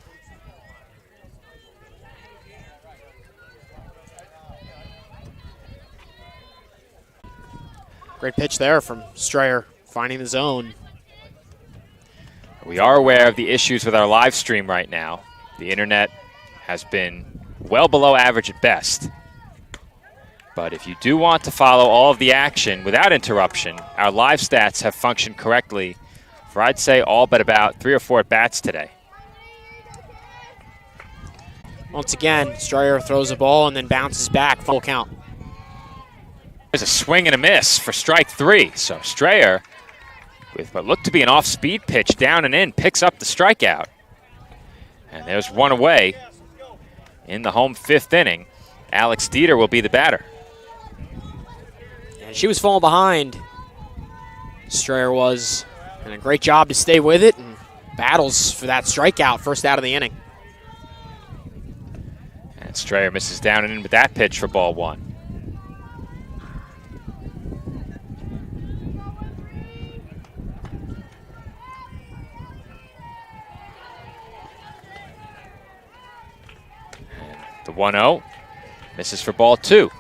Great pitch there from Strayer, finding the zone. We are aware of the issues with our live stream right now. The internet has been well below average at best. But if you do want to follow all of the action without interruption, our live stats have functioned correctly for, I'd say, all but about 3 or 4 at-bats today. Once again, Strayer throws a ball and then bounces back, full count. There's a swing and a miss for strike 3. So Strayer, with what looked to be an off-speed pitch down and in, picks up the strikeout. And there's one away in the home 5th inning. Alex Dieter will be the batter. And she was falling behind. Strayer was, and a great job to stay with it and battles for that strikeout first out of the inning. And Strayer misses down and in with that pitch for ball 1. The 1-0 misses for ball 2.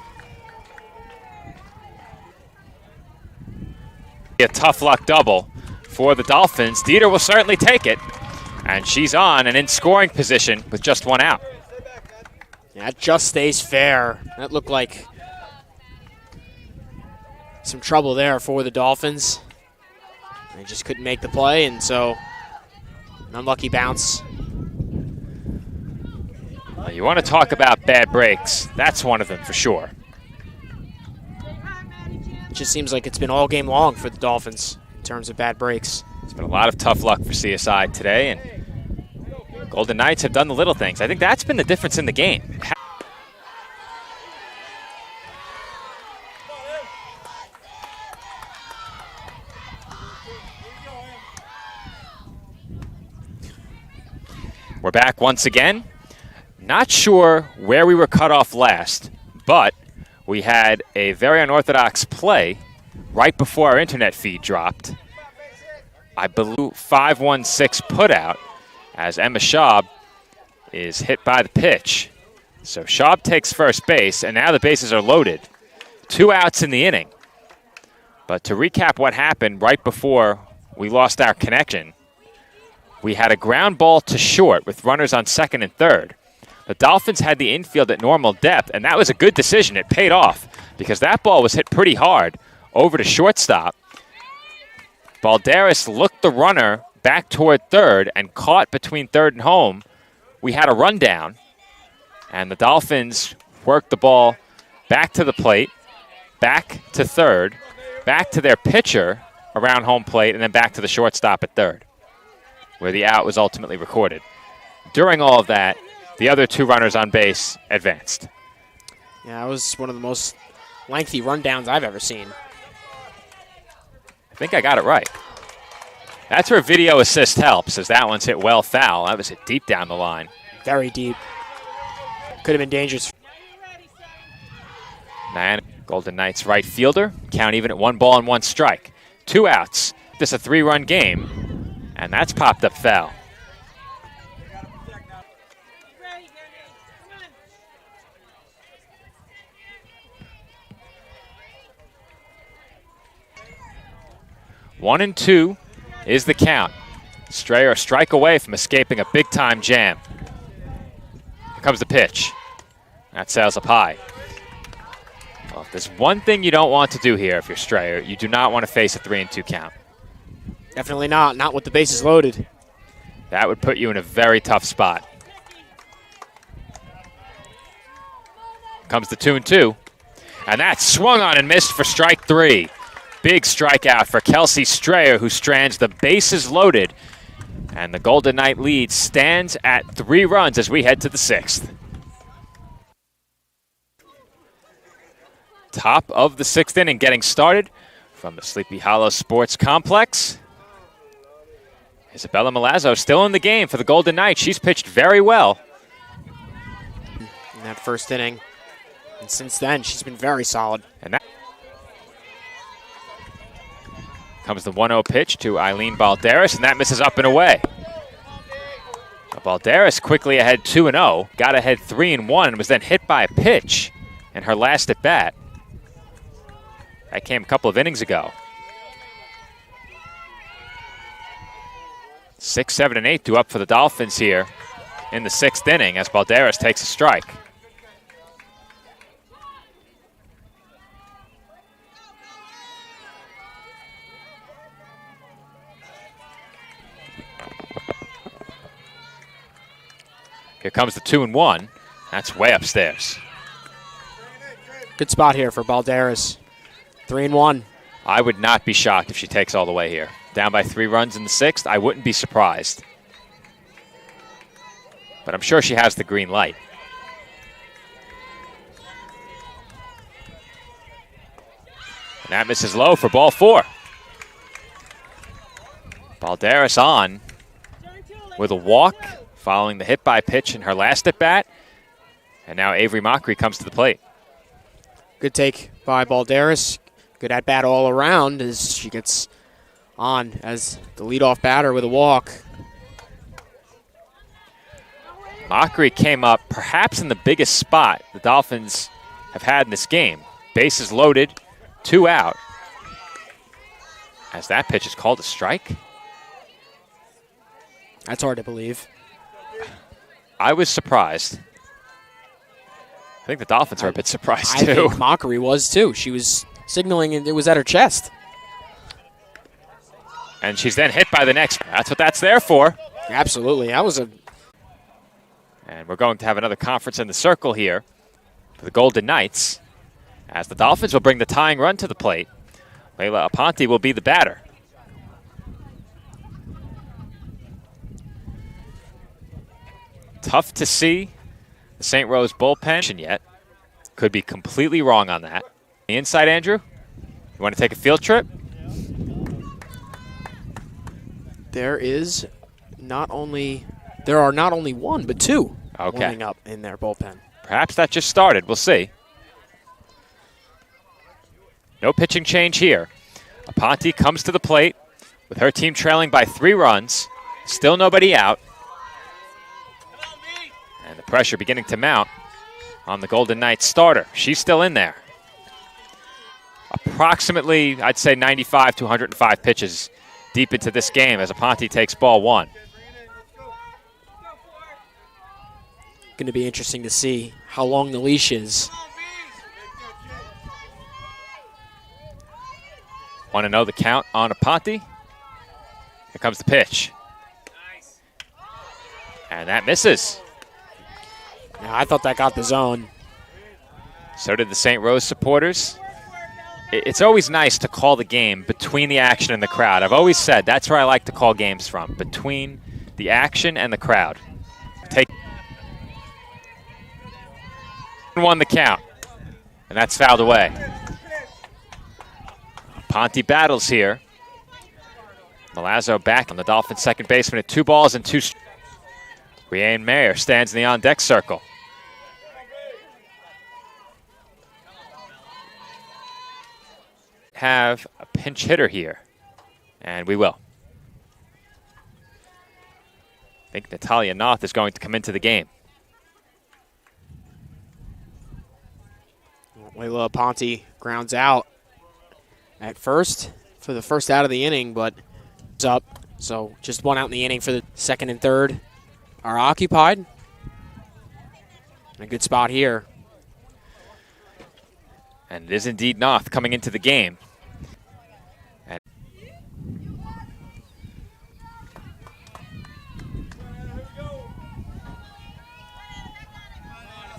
A tough luck double for the Dolphins. Dieter will certainly take it, and she's on and in scoring position with just 1 out. Yeah, that just stays fair. That looked like some trouble there for the Dolphins. They just couldn't make the play, and so an unlucky bounce. You want to talk about bad breaks. That's one of them for sure. It just seems like it's been all game long for the Dolphins in terms of bad breaks. It's been a lot of tough luck for CSI today, and Golden Knights have done the little things. I think that's been the difference in the game. We're back once again. Not sure where we were cut off last, but we had a very unorthodox play right before our internet feed dropped. I believe 5-1-6 put out as Emma Schaub is hit by the pitch. So Schaub takes first base, and now the bases are loaded. 2 outs in the inning. But to recap what happened right before we lost our connection, we had a ground ball to short with runners on second and third. The Dolphins had the infield at normal depth, and that was a good decision. It paid off because that ball was hit pretty hard over to shortstop. Balderas looked the runner back toward third and caught between third and home. We had a rundown, and the Dolphins worked the ball back to the plate, back to third, back to their pitcher around home plate, and then back to the shortstop at third, where the out was ultimately recorded. During all of that, the other 2 runners on base advanced. Yeah, that was one of the most lengthy rundowns I've ever seen. I think I got it right. That's where video assist helps, as that one's hit well foul. That was hit deep down the line. Very deep. Could have been dangerous. Man, Golden Knights right fielder. Count even at 1 ball and 1 strike. 2 outs. This is a 3-run game, and that's popped up foul. One and 2 is the count. Strayer a strike away from escaping a big-time jam. Here comes the pitch. That sails up high. Well, if there's one thing you don't want to do here if you're Strayer, you do not want to face a 3-2 count. Definitely not. Not with the bases loaded. That would put you in a very tough spot. Comes the 2-2. And that's swung on and missed for strike 3. Big strikeout for Kelsey Strayer, who strands the bases loaded. And the Golden Knight lead stands at 3 runs as we head to the 6th. Top of the 6th inning getting started from the Sleepy Hollow Sports Complex. Isabella Milazzo still in the game for the Golden Knights. She's pitched very well in that first inning. And since then, she's been very solid. And that comes the 1-0 pitch to Eileen Balderas, and that misses up and away. Balderas quickly ahead 2-0, got ahead 3-1, and was then hit by a pitch in her last at bat. That came a couple of innings ago. 6, 7, and 8 due up for the Dolphins here in the 6th inning as Balderas takes a strike. Here comes the 2-1. That's way upstairs. Good spot here for Balderas. 3-1. I would not be shocked if she takes all the way here. Down by 3 runs in the 6th, I wouldn't be surprised. But I'm sure she has the green light. And that misses low for ball 4. Balderas on with a walk following the hit by pitch in her last at bat. And now Avery Mockery comes to the plate. Good take by Balderas. Good at bat all around as she gets on as the leadoff batter with a walk. Mockery came up perhaps in the biggest spot the Dolphins have had in this game. Bases loaded, 2 out. As that pitch is called a strike. That's hard to believe. I was surprised. I think the Dolphins are a bit surprised, too. I think Mockery was, too. She was signaling it was at her chest. And she's then hit by the next. That's what that's there for. Absolutely. That was a... And we're going to have another conference in the circle here for the Golden Knights, as the Dolphins will bring the tying run to the plate. Layla Aponte will be the batter. Tough to see the St. Rose bullpen yet. Could be completely wrong on that. The inside, Andrew? You want to take a field trip? There are not only 1, but 2 warming up in their bullpen. Perhaps that just started. We'll see. No pitching change here. Aponte comes to the plate with her team trailing by 3 runs. Still nobody out. And the pressure beginning to mount on the Golden Knights starter. She's still in there. Approximately, I'd say 95 to 105 pitches deep into this game as Aponte takes ball 1. Going to be interesting to see how long the leash is. Want to know the count on Aponte? Here comes the pitch. And that misses. Now, I thought that got the zone. So did the St. Rose supporters. It's always nice to call the game between the action and the crowd. I've always said that's where I like to call games from, between the action and the crowd. Take 1 the count, and that's fouled away. Aponte battles here. Milazzo back on the Dolphins' second baseman at 2 balls and 2 strikes. Brianne Mayer stands in the on-deck circle. Have a pinch hitter here, and we will. I think Natalia Noth is going to come into the game. Layla Aponte grounds out at first for the first out of the inning, but it's up. So just 1 out in the inning for the second and third are occupied. A good spot here. And it is indeed Noth coming into the game. And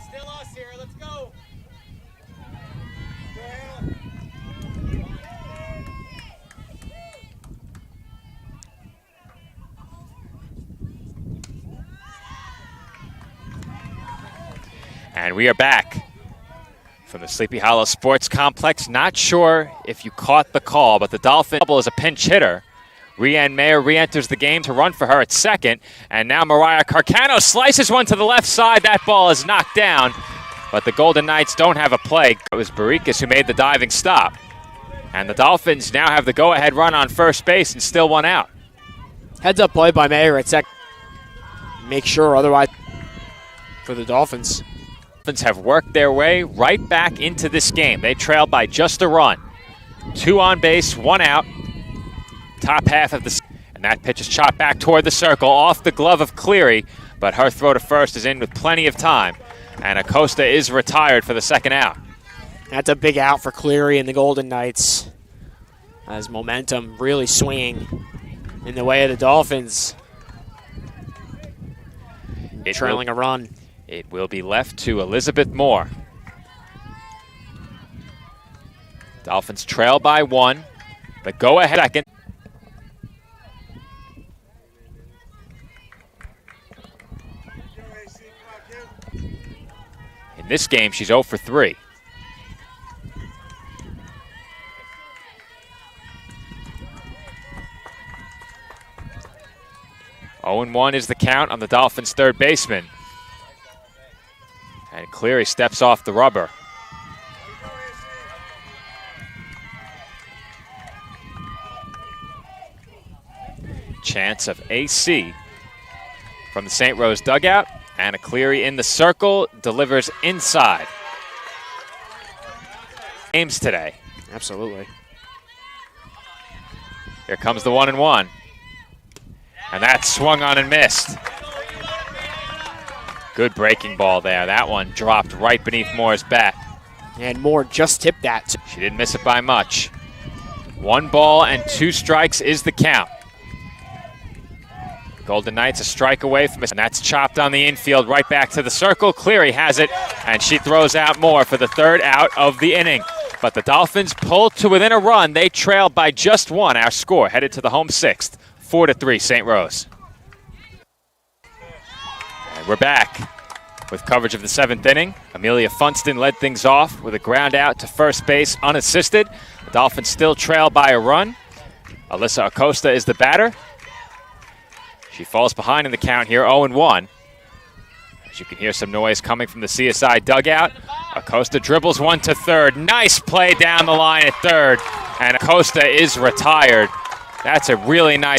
Still us here. Let's go. And we are back from the Sleepy Hollow Sports Complex. Not sure if you caught the call, but the Dolphin double is a pinch hitter. Rianne Mayer re-enters the game to run for her at second. And now Mariah Carcano slices one to the left side. That ball is knocked down, but the Golden Knights don't have a play. It was Barrikas who made the diving stop. And the Dolphins now have the go-ahead run on first base and still 1 out. Heads up play by Mayer at second. Make sure otherwise for the Dolphins. Dolphins have worked their way right back into this game. They trailed by just a run. 2 on base, 1 out. Top half of the... And that pitch is chopped back toward the circle, off the glove of Cleary, but her throw to first is in with plenty of time. And Acosta is retired for the second out. That's a big out for Cleary and the Golden Knights, as momentum really swinging in the way of the Dolphins. trailing a run. It will be left to Elizabeth Moore. Dolphins trail by 1, but go ahead second. In this game, she's 0 for 3. Oh and 1 is the count on the Dolphins' third baseman. And Cleary steps off the rubber. Chance of AC from the St. Rose dugout. Anna Cleary in the circle, delivers inside. Games today. Absolutely. Here comes the 1 and 1. And that swung on and missed. Good breaking ball there. That one dropped right beneath Moore's bat. And Moore just tipped that. She didn't miss it by much. 1 ball and 2 strikes is the count. Golden Knights a strike away from it, and that's chopped on the infield right back to the circle. Cleary has it, and she throws out Moore for the 3rd out of the inning. But the Dolphins pull to within a run. They trail by just 1. Our score headed to the home 6th, 4-3 St. Rose. And we're back with coverage of the 7th inning. Amelia Funston led things off with a ground out to first base unassisted. The Dolphins still trail by a run. Alyssa Acosta is the batter. She falls behind in the count here, 0-1. As you can hear some noise coming from the CSI dugout. Acosta dribbles one to third. Nice play down the line at third. And Acosta is retired. That's a really nice